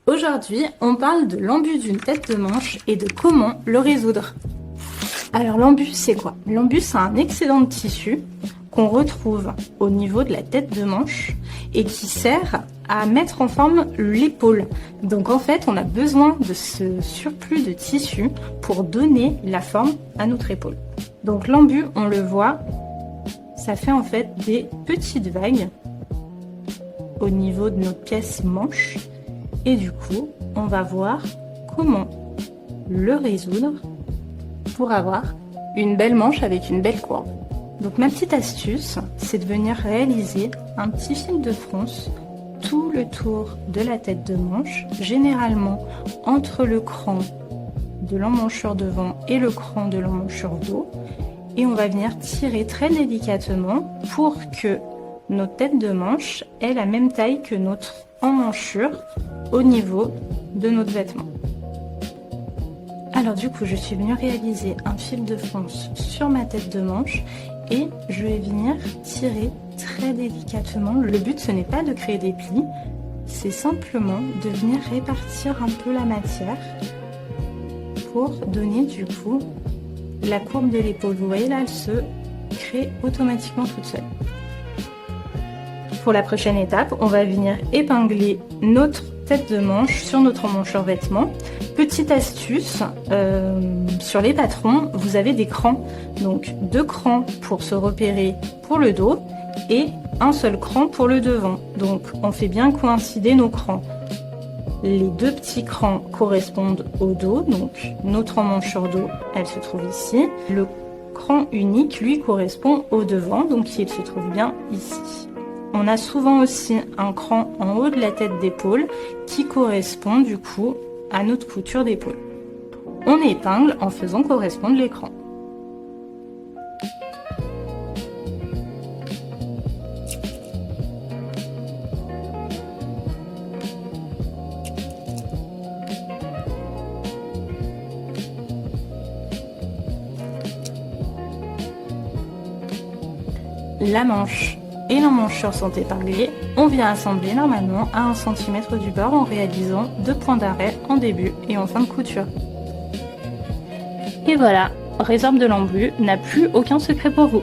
Aujourd'hui, on parle de l'embus d'une tête de manche et de comment le résoudre. Alors l'embus, c'est quoi? L'embus, c'est un excédent de tissu qu'on retrouve au niveau de la tête de manche et qui sert à mettre en forme l'épaule. Donc en fait, on a besoin de ce surplus de tissu pour donner la forme à notre épaule. Donc l'embus, on le voit, ça fait en fait des petites vagues au niveau de notre pièce manche. Et du coup, on va voir comment le résoudre pour avoir une belle manche avec une belle courbe. Donc ma petite astuce, c'est de venir réaliser un petit fil de fronce tout le tour de la tête de manche, généralement entre le cran de l'emmanchure devant et le cran de l'emmanchure dos. Et on va venir tirer très délicatement pour que notre tête de manche ait la même taille que notre emmanchure au niveau de notre vêtement. Alors du coup, je suis venue réaliser un fil de fronce sur ma tête de manche et je vais venir tirer très délicatement. Le but, ce n'est pas de créer des plis, c'est simplement de venir répartir un peu la matière pour donner du coup la courbe de l'épaule. Vous voyez là, elle se crée automatiquement toute seule. Pour la prochaine étape, on va venir épingler notre tête de manche sur notre emmanchure vêtement. Petite astuce, sur les patrons, vous avez des crans. Donc 2 crans pour se repérer pour le dos et un seul cran pour le devant. Donc on fait bien coïncider nos crans. Les 2 petits crans correspondent au dos, donc notre emmanchure dos, elle se trouve ici. Le cran unique, lui, correspond au devant, donc il se trouve bien ici. On a souvent aussi un cran en haut de la tête d'épaule qui correspond du coup à notre couture d'épaule. On épingle en faisant correspondre les crans. La manche et l'emmanchure sont épinglés, on vient assembler normalement à 1 cm du bord en réalisant 2 points d'arrêt en début et en fin de couture. Et voilà, Résorbe de l'embus n'a plus aucun secret pour vous.